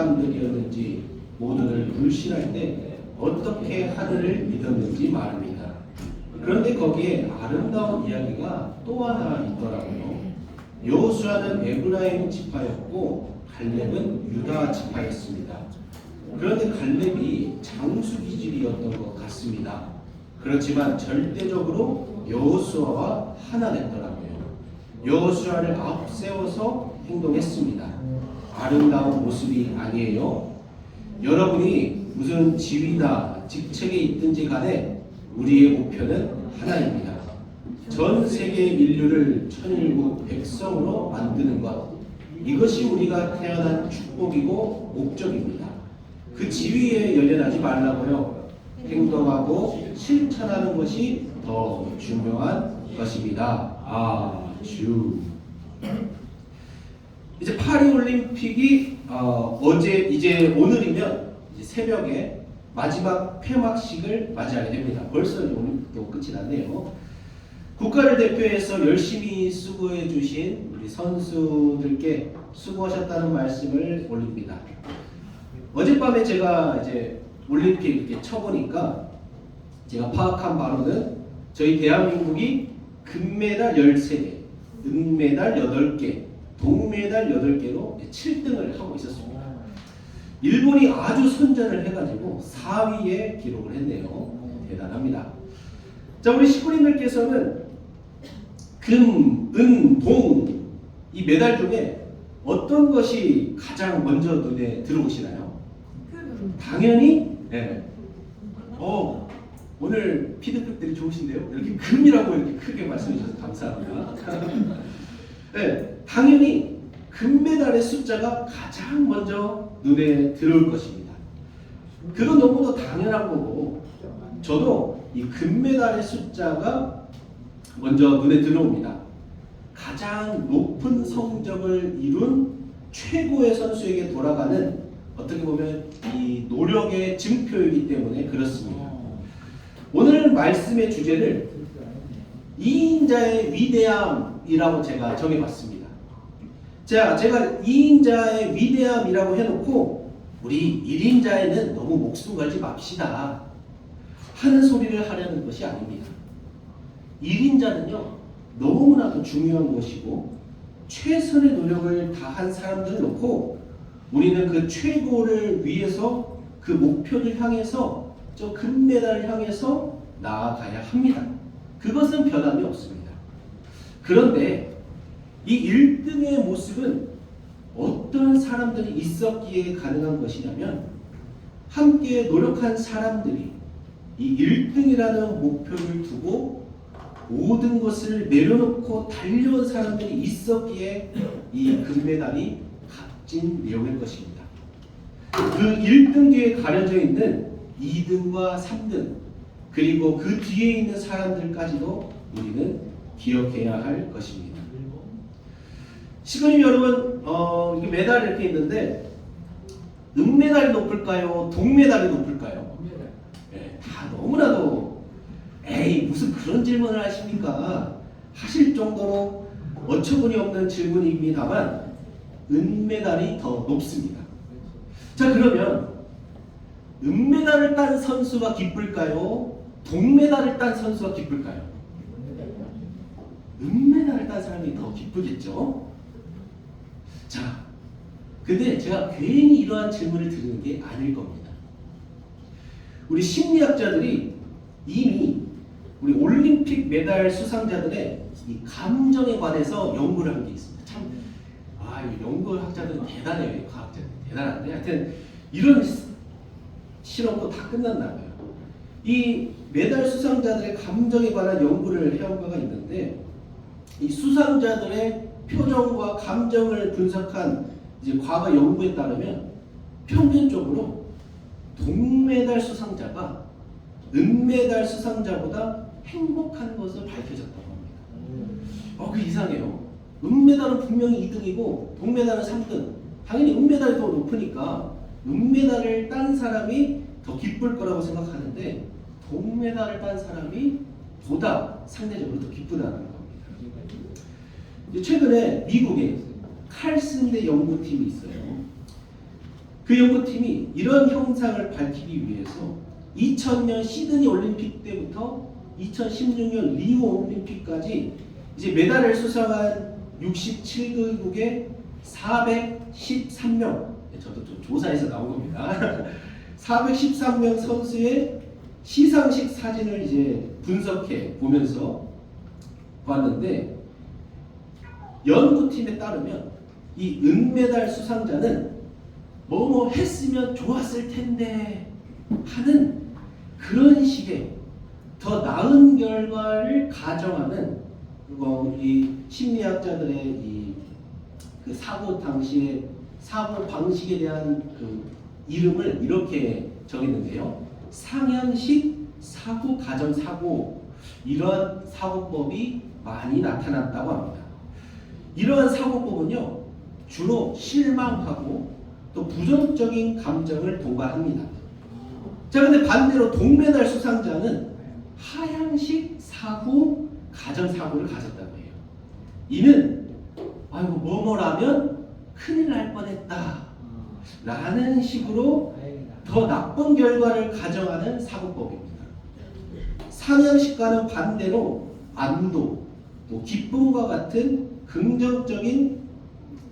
사람들이었는지 모두를 불신할 때 어떻게 하늘을 믿었는지 말합니다. 그런데 거기에 아름다운 이야기가 또 하나 있더라고요. 여호수아는 에브라임 지파였고 갈렙은 유다 지파였습니다. 그런데 갈렙이 장수 기질이었던 것 같습니다. 그렇지만 절대적으로 여호수아와 하나 됐더라고요. 여호수아를 앞세워서 행동했습니다. 아름다운 모습이 아니에요. 여러분이 무슨 지위나 직책에 있든지 간에 우리의 목표는 하나입니다. 전 세계 인류를 천일국 백성으로 만드는 것, 이것이 우리가 태어난 축복이고 목적입니다. 그 지위에 연연하지 말라고요. 행동하고 실천하는 것이 더 중요한 것입니다. 아주. 이제 파리올림픽이 이제 오늘이면 이제 새벽에 마지막 폐막식을 맞이하게 됩니다. 벌써 올림픽도 끝이 났네요. 국가를 대표해서 열심히 수고해 주신 우리 선수들께 수고하셨다는 말씀을 올립니다. 어젯밤에 제가 이제 올림픽 이렇게 쳐보니까 제가 파악한 바로는 저희 대한민국이 금메달 13개, 은메달 8개, 동메달 8개로 7등을 하고 있었습니다. 일본이 아주 선전을 해가지고 4위에 기록을 했네요. 대단합니다. 자, 우리 식구님들께서는 금, 은, 동 이 메달 중에 어떤 것이 가장 먼저 눈에 들어오시나요? 당연히 네. 오늘 피드백들이 좋으신데요. 이렇게 금이라고 이렇게 크게 말씀해 주셔서 감사합니다. 네, 당연히 금메달의 숫자가 가장 먼저 눈에 들어올 것입니다. 그건 너무도 당연한 거고, 저도 이 금메달의 숫자가 먼저 눈에 들어옵니다. 가장 높은 성적을 이룬 최고의 선수에게 돌아가는, 어떻게 보면 이 노력의 증표이기 때문에 그렇습니다. 오늘 말씀의 주제를 2인자의 위대함이라고 제가 정해봤습니다. 자, 제가 2인자의 위대함이라고 해놓고 우리 1인자에는 너무 목숨 걸지 맙시다 하는 소리를 하려는 것이 아닙니다. 1인자는요 너무나도 중요한 것이고 최선의 노력을 다한 사람들을 놓고 우리는 그 최고를 위해서 그 목표를 향해서 저 금메달을 향해서 나아가야 합니다. 그것은 변함이 없습니다. 그런데 이 1등의 모습은 어떤 사람들이 있었기에 가능한 것이냐면 함께 노력한 사람들이 이 1등이라는 목표를 두고 모든 것을 내려놓고 달려온 사람들이 있었기에 이 금메달이 값진 내용일 것입니다. 그 1등 뒤에 가려져 있는 2등과 3등 그리고 그 뒤에 있는 사람들까지도 우리는 기억해야 할 것입니다. 시그님 여러분, 이게 메달이 이렇게 있는데 은메달이 높을까요? 동메달이 높을까요? 네, 다 너무나도 에이 무슨 그런 질문을 하십니까? 하실 정도로 어처구니 없는 질문입니다만 은메달이 더 높습니다. 자, 그러면 은메달을 딴 선수가 기쁠까요? 동메달을 딴 선수가 기쁠까요? 은메달을 딴 사람이 더 기쁘겠죠? 자, 근데 제가 괜히 이러한 질문을 드리는 게 아닐 겁니다. 우리 심리학자들이 이미 우리 올림픽 메달 수상자들의 이 감정에 관해서 연구를 한 게 있습니다. 참, 연구학자들은 대단해요. 과학자들 대단한데 하여튼 이런 실험도 다 끝났나 봐요. 이 메달 수상자들의 감정에 관한 연구를 해온 바가 있는데 이 수상자들의 표정과 감정을 분석한 이제 과거 연구에 따르면 평균적으로 동메달 수상자가 은메달 수상자보다 행복한 것을 밝혀졌다고 합니다. 그 이상해요. 은메달은 분명히 2등이고 동메달은 3등. 당연히 은메달이 더 높으니까 은메달을 딴 사람이 더 기쁠 거라고 생각하는데 동메달을 딴 사람이 보다 상대적으로 더 기쁘다는 겁니다. 최근에 미국에 칼슨대 연구팀이 있어요. 그 연구팀이 이런 형상을 밝히기 위해서 2000년 시드니 올림픽 때부터 2016년 리우 올림픽까지 이제 메달을 수상한 67개국의 413명, 저도 좀 조사해서 나온 겁니다. 413명 선수의 시상식 사진을 이제 분석해 보면서 봤는데, 연구팀에 따르면 이 은메달 수상자는 뭐뭐 했으면 좋았을 텐데 하는 그런 식의 더 나은 결과를 가정하는 이 심리학자들의 그 사고 당시의 사고 방식에 대한 그 이름을 이렇게 정했는데요. 상향식 사고 가정 사고, 이러한 사고법이 많이 나타났다고 합니다. 이러한 사고법은요, 주로 실망하고 또 부정적인 감정을 동반합니다. 자, 근데 반대로 동메달 수상자는 하향식 사고 가정 사고를 가졌다고 해요. 이는 아이고 뭐뭐라면 큰일 날 뻔했다 라는 식으로 더 나쁜 결과를 가정하는 사고법입니다. 상향식과는 반대로 안도, 또 기쁨과 같은 긍정적인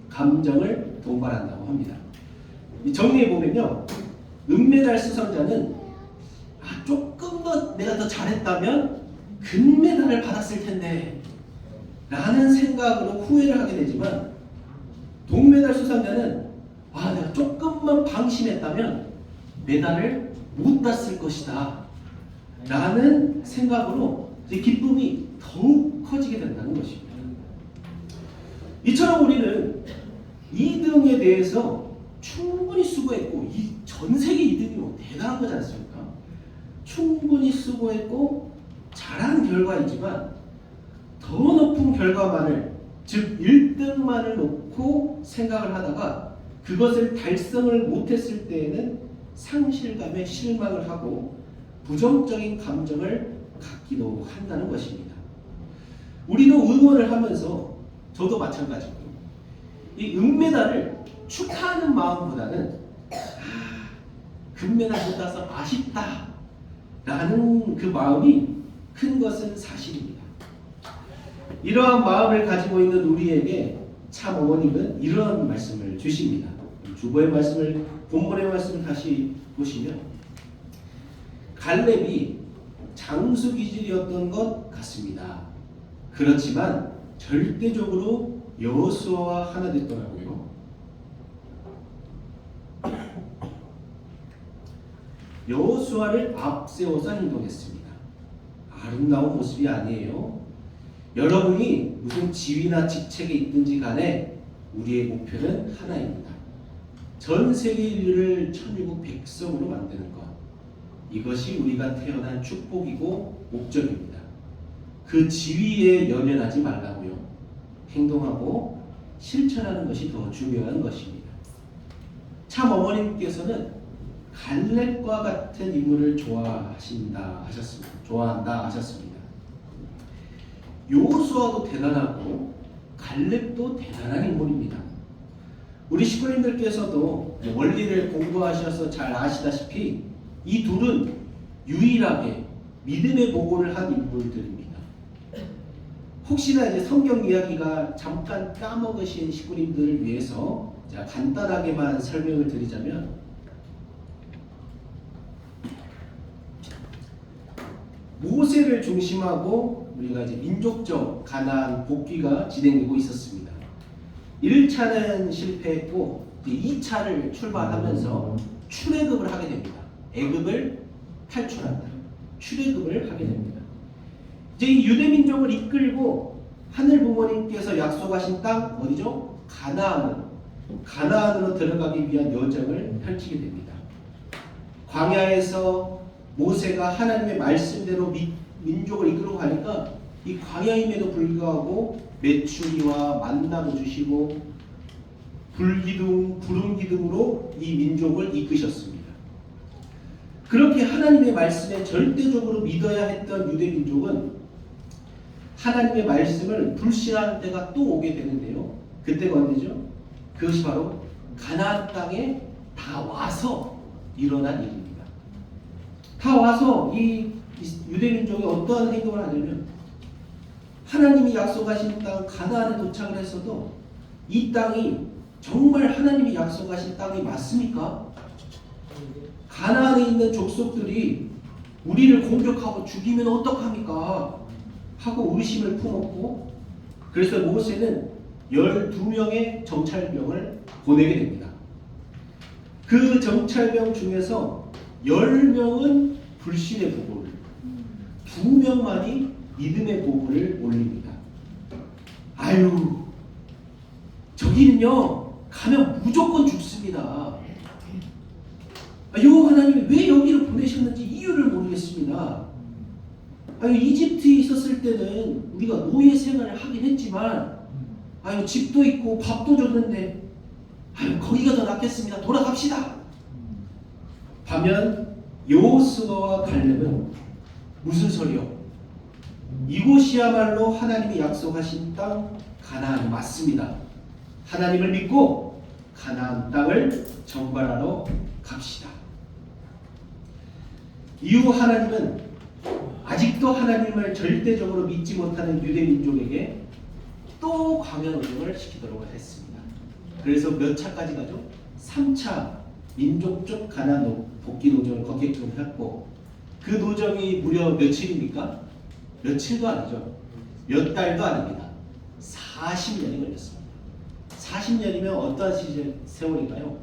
감정을 동반한다고 합니다. 정리해보면요, 은메달 수상자는 조금 더 내가 더 잘했다면 금메달을 받았을 텐데 라는 생각으로 후회를 하게 되지만, 동메달 수상자는 내가 조금만 방심했다면 메달을 못 땄을 것이다 라는 생각으로 기쁨이 더욱 커지게 된다는 것입니다. 이처럼 우리는 2등에 대해서 충분히 수고했고, 이 전 세계 2등이 대단한 거지 않습니까? 충분히 수고했고 잘한 결과이지만 더 높은 결과만을, 즉 1등만을 놓고 생각을 하다가 그것을 달성을 못했을 때에는 상실감에 실망을 하고 부정적인 감정을 갖기도 한다는 것입니다. 우리도 응원을 하면서, 저도 마찬가지고, 이 은메달을 축하하는 마음보다는 금메달 못 따서 아쉽다 라는 그 마음이 큰 것은 사실입니다. 이러한 마음을 가지고 있는 우리에게 참 어머님은 이러한 말씀을 주십니다. 주보의 말씀을, 본문의 말씀을 다시 보시면, 갈렙이 장수 기질이었던 것 같습니다. 그렇지만 절대적으로 여호수아와 하나 됐더라고요. 여호수아를 앞세워서 행동했습니다. 아름다운 모습이 아니에요. 여러분이 무슨 지위나 직책에 있든지 간에 우리의 목표는 하나입니다. 전 세계 인류를 천일국 백성으로 만드는 것, 이것이 우리가 태어난 축복이고 목적입니다. 그 지위에 연연하지 말라고요. 행동하고 실천하는 것이 더 중요한 것입니다. 참 어머님께서는 갈렙과 같은 인물을 좋아한다 하셨습니다. 여호수아도 대단하고 갈렙도 대단한 인물입니다. 우리 식구님들께서도 원리를 공부하셔서 잘 아시다시피 이 둘은 유일하게 믿음의 보고를 한 인물들입니다. 혹시나 이제 성경 이야기가 잠깐 까먹으신 식구님들을 위해서 제가 간단하게만 설명을 드리자면, 모세를 중심하고 우리가 이제 민족적 가나안 복귀가 진행되고 있었습니다. 1차는 실패했고 2차를 출발하면서 출애굽을 하게 됩니다. 애굽을 탈출한다. 출애굽을 하게 됩니다. 이제 이 유대 민족을 이끌고 하늘 부모님께서 약속하신 땅 어디죠? 가나안으로 들어가기 위한 여정을 펼치게 됩니다. 광야에서 모세가 하나님의 말씀대로 민족을 이끌고 가니까 이 광야임에도 불구하고 메추리와 만나도 주시고 불기둥, 구름기둥으로 이 민족을 이끄셨습니다. 그렇게 하나님의 말씀에 절대적으로 믿어야 했던 유대 민족은 하나님의 말씀을 불신하는 때가 또 오게 되는데요. 그때가 언제죠? 그것이 바로 가나안 땅에 다 와서 일어난 일입니다. 다 와서 이 유대민족이 어떠한 행동을 하냐면 하나님이 약속하신 땅 가나안에 도착을 했어도 이 땅이 정말 하나님이 약속하신 땅이 맞습니까? 가나안에 있는 족속들이 우리를 공격하고 죽이면 어떡합니까? 하고 의심을 품었고, 그래서 모세는 12명의 정찰병을 보내게 됩니다. 그 정찰병 중에서 10명은 불신의 보고를, 2명만이 믿음의 보고를 올립니다. 아유, 저기는요 가면 무조건 죽습니다. 여호와 하나님이 왜 여기를 보내셨는지 이유를 모르겠습니다. 이집트에 있었을 때는 우리가 노예 생활을 하긴 했지만 집도 있고 밥도 줬는데 거기가 더 낫겠습니다. 돌아갑시다. 반면 여호수아와 갈렙은 무슨 소리요? 이곳이야말로 하나님이 약속하신 땅 가나안이 맞습니다. 하나님을 믿고 가나안 땅을 정발하러 갑시다. 이후 하나님은 아직도 하나님을 절대적으로 믿지 못하는 유대민족에게 또 광야노정을 시키도록 했습니다. 그래서 몇 차까지 가죠? 3차 민족적 가나안 복귀 노정을 걷게끔 했고, 그 노정이 무려 며칠입니까? 며칠도 아니죠. 몇 달도 아닙니다. 40년이 걸렸습니다. 40년이면 어떠한 세월인가요?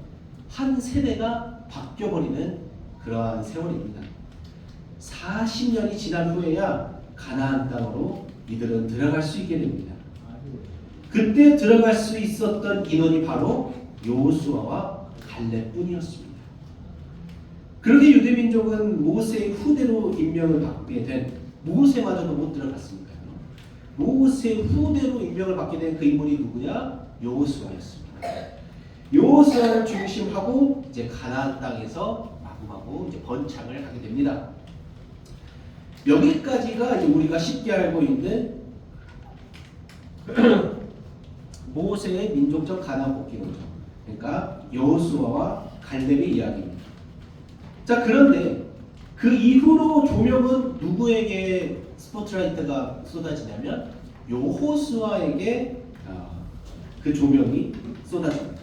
한 세대가 바뀌어버리는 그러한 세월입니다. 40년이 지난 후에야 가나안 땅으로 이들은 들어갈 수 있게 됩니다. 그때 들어갈 수 있었던 인원이 바로 여호수아와 갈렙뿐이었습니다. 그렇게 유대민족은 모세의 후대로 임명을 받게 된, 모세마저도 못 들어갔습니다. 모세 후대로 임명을 받게 된 그 인물이 누구냐? 여호수아였습니다. 여호수아를 중심하고 이제 가나안 땅에서 마구마구 이제 번창을 하게 됩니다. 여기까지가 이제 우리가 쉽게 알고 있는 모세의 민족적 가나안 복귀 노정, 그러니까 여호수아와 갈렙의 이야기입니다. 자, 그런데 그 이후로 조명은 누구에게 스포트라이트가 쏟아지냐면 여호수아에게 그 조명이 쏟아집니다.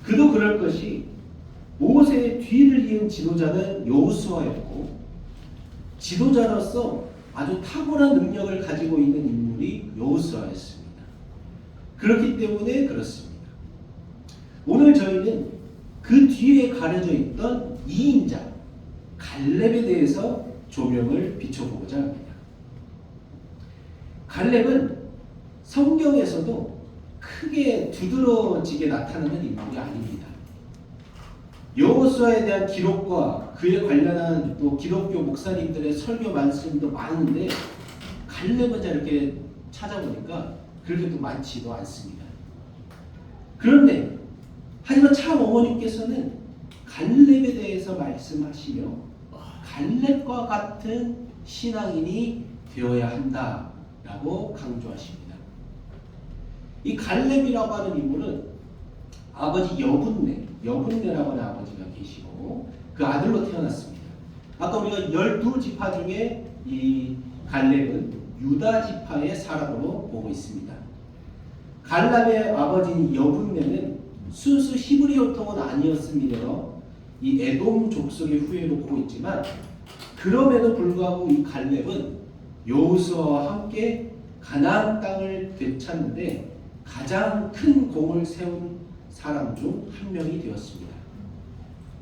그도 그럴 것이 모세의 뒤를 이은 지도자는 여호수아였고, 지도자로서 아주 탁월한 능력을 가지고 있는 인물이 여호수아였습니다. 그렇기 때문에 그렇습니다. 오늘 저희는 그 뒤에 가려져 있던 2인자 갈렙에 대해서 조명을 비춰보고자 합니다. 갈렙은 성경에서도 크게 두드러지게 나타나는 인물이 아닙니다. 여호수아에 대한 기록과 그에 관련한 또 기독교 목사님들의 설교 말씀도 많은데 갈렙은 이렇게 찾아보니까 그렇게 또 많지도 않습니다. 그런데 하지만 참 어머니께서는 갈렙에 대해서 말씀하시며 갈렙과 같은 신앙인이 되어야 한다라고 강조하십니다. 이 갈렙이라고 하는 인물은 아버지 여분네라고 하는 아버지가 계시고 그 아들로 태어났습니다. 아까 우리가 12지파 중에 이 갈렙은 유다 지파의 사람으로 보고 있습니다. 갈렙의 아버지인 여분네는 순수 히브리어 통은 아니었습니다. 이 에돔 족속의 후예로 보고 있지만, 그럼에도 불구하고 이 갈렙은 여호수아와 함께 가나안 땅을 되찾는데 가장 큰 공을 세운 사람 중 한 명이 되었습니다.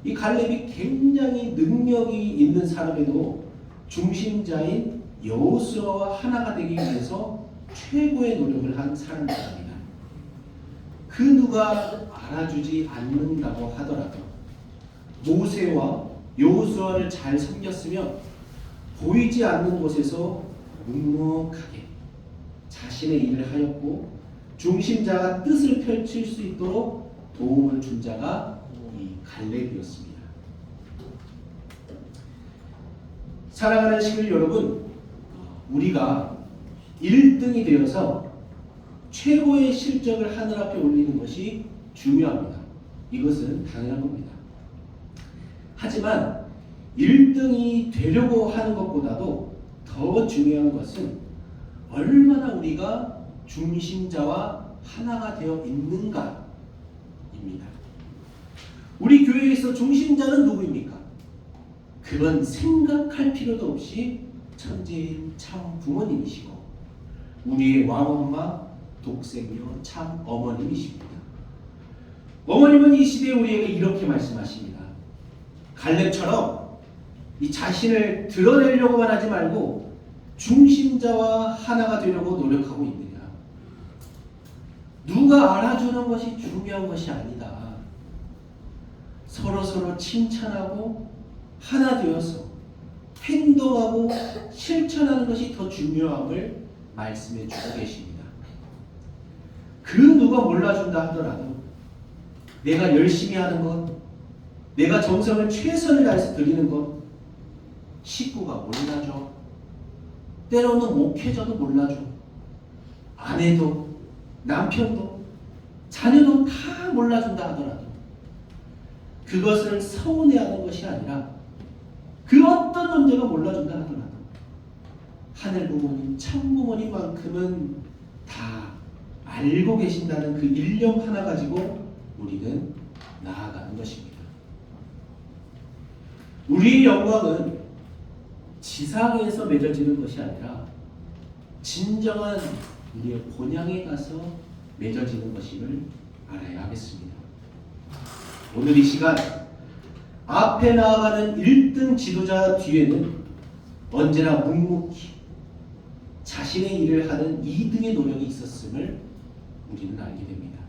이 갈렙이 굉장히 능력이 있는 사람에도 중심자인 여호수아와 하나가 되기 위해서 최고의 노력을 한 사람입니다. 그 누가 알아주지 않는다고 하더라도 모세와 여호수아를 잘 섬겼으면 보이지 않는 곳에서 묵묵하게 자신의 일을 하였고, 중심자가 뜻을 펼칠 수 있도록 도움을 준 자가 이 갈렙이었습니다. 사랑하는 시민 여러분, 우리가 1등이 되어서 최고의 실적을 하늘 앞에 올리는 것이 중요합니다. 이것은 당연한 겁니다. 하지만 1등이 되려고 하는 것보다도 더 중요한 것은 얼마나 우리가 중심자와 하나가 되어 있는가입니다. 우리 교회에서 중심자는 누구입니까? 그건 생각할 필요도 없이 천재인 참 부모님이시고 우리의 왕엄마 독생녀 참 어머님이십니다. 어머님은 이 시대에 우리에게 이렇게 말씀하십니다. 갈렙처럼 이 자신을 드러내려고만 하지 말고 중심자와 하나가 되려고 노력하고 있느냐. 누가 알아주는 것이 중요한 것이 아니다. 서로 칭찬하고 하나 되어서 행동하고 실천하는 것이 더 중요함을 말씀해 주고 계십니다. 그 누가 몰라준다 하더라도 내가 열심히 하는 것, 내가 정성을 최선을 다해서 드리는 것 식구가 몰라줘. 때로는 목회자도 몰라줘. 아내도 남편도 자녀도 다 몰라준다 하더라도 그것을 서운해하는 것이 아니라 그 어떤 존재가 몰라준다 하더라도 하늘 부모님, 참 부모님만큼은 다 알고 계신다는 그 일념 하나 가지고 우리는 나아가는 것입니다. 우리의 영광은 지상에서 맺어지는 것이 아니라 진정한 우리의 본향에 가서 맺어지는 것임을 알아야 하겠습니다. 오늘 이 시간 앞에 나아가는 1등 지도자 뒤에는 언제나 묵묵히 자신의 일을 하는 2등의 노력이 있었음을 우리는 알게 됩니다.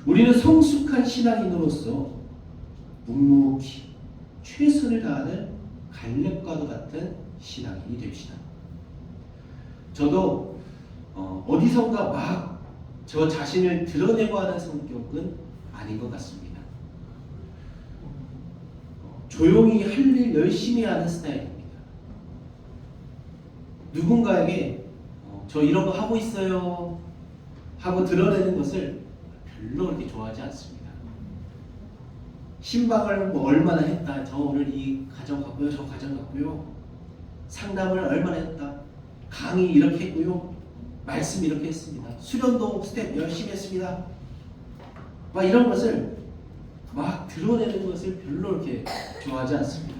우리는 성숙한 신앙인으로서 묵묵히 최선을 다하는 갈렙과도 같은 신앙인이 됩시다. 저도 어디선가 막 저 자신을 드러내고 하는 성격은 아닌 것 같습니다. 조용히 할 일 열심히 하는 스타일입니다. 누군가에게 저 이런 거 하고 있어요 하고 드러내는 것을 별로 그렇게 좋아하지 않습니다. 신방을 뭐 얼마나 했다. 저 오늘 이 과정 갔고요. 저 과정 갔고요. 상담을 얼마나 했다. 강의 이렇게 했고요. 말씀 이렇게 했습니다. 수련도 스텝 열심히 했습니다. 막 이런 것을 막 드러내는 것을 별로 이렇게 좋아하지 않습니다.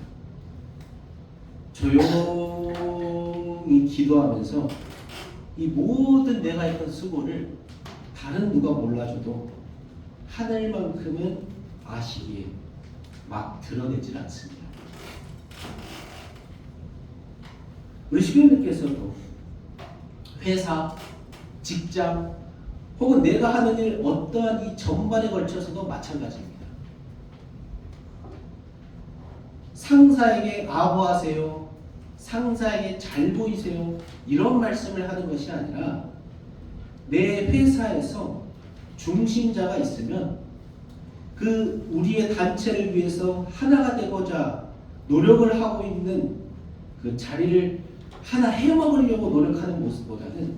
조용히 기도하면서 이 모든 내가 했던 수고를 다른 누가 몰라줘도 하늘만큼은 아시기에 막 드러내질 않습니다. 우리 시교님께서도 회사, 직장 혹은 내가 하는 일 어떠한 이 전반에 걸쳐서도 마찬가지입니다. 상사에게 아부하세요. 상사에게 잘 보이세요. 이런 말씀을 하는 것이 아니라 내 회사에서 중심자가 있으면 그 우리의 단체를 위해서 하나가 되고자 노력을 하고 있는 그 자리를 하나 해먹으려고 노력하는 모습보다는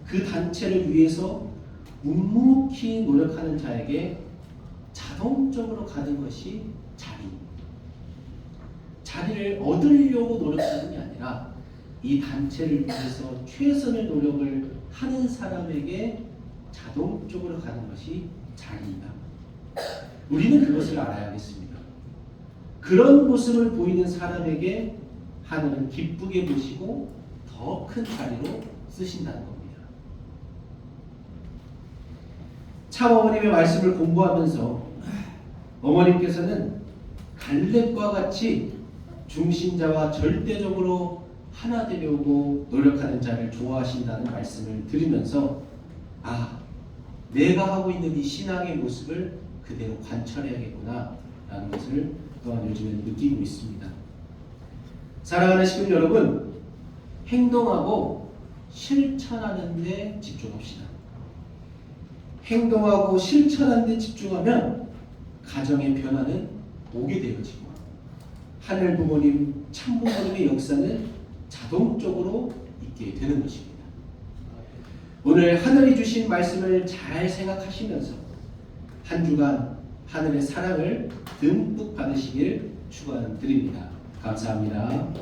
그 단체를 위해서 묵묵히 노력하는 자에게 자동적으로 가는 것이 자리를 얻으려고 노력하는 게 아니라 이 단체를 위해서 최선의 노력을 하는 사람에게 자동적으로 가는 것이 자리이다. 우리는 그것을 알아야겠습니다. 그런 모습을 보이는 사람에게 하나님은 기쁘게 보시고 더 큰 자리로 쓰신다는 겁니다. 참 어머님의 말씀을 공부하면서 어머님께서는 갈렙과 같이 중심자와 절대적으로 하나 되려고 노력하는 자를 좋아하신다는 말씀을 들으면서 내가 하고 있는 이 신앙의 모습을 그대로 관찰해야겠구나 라는 것을 또한 요즘에 느끼고 있습니다. 사랑하는 시민 여러분, 행동하고 실천하는 데 집중합시다. 행동하고 실천하는 데 집중하면 가정의 변화는 오게 되어지고 하늘 부모님, 참 부모님의 역사는 자동적으로 있게 되는 것입니다. 오늘 하늘이 주신 말씀을 잘 생각하시면서 한 주간 하늘의 사랑을 듬뿍 받으시길 축원드립니다. 감사합니다.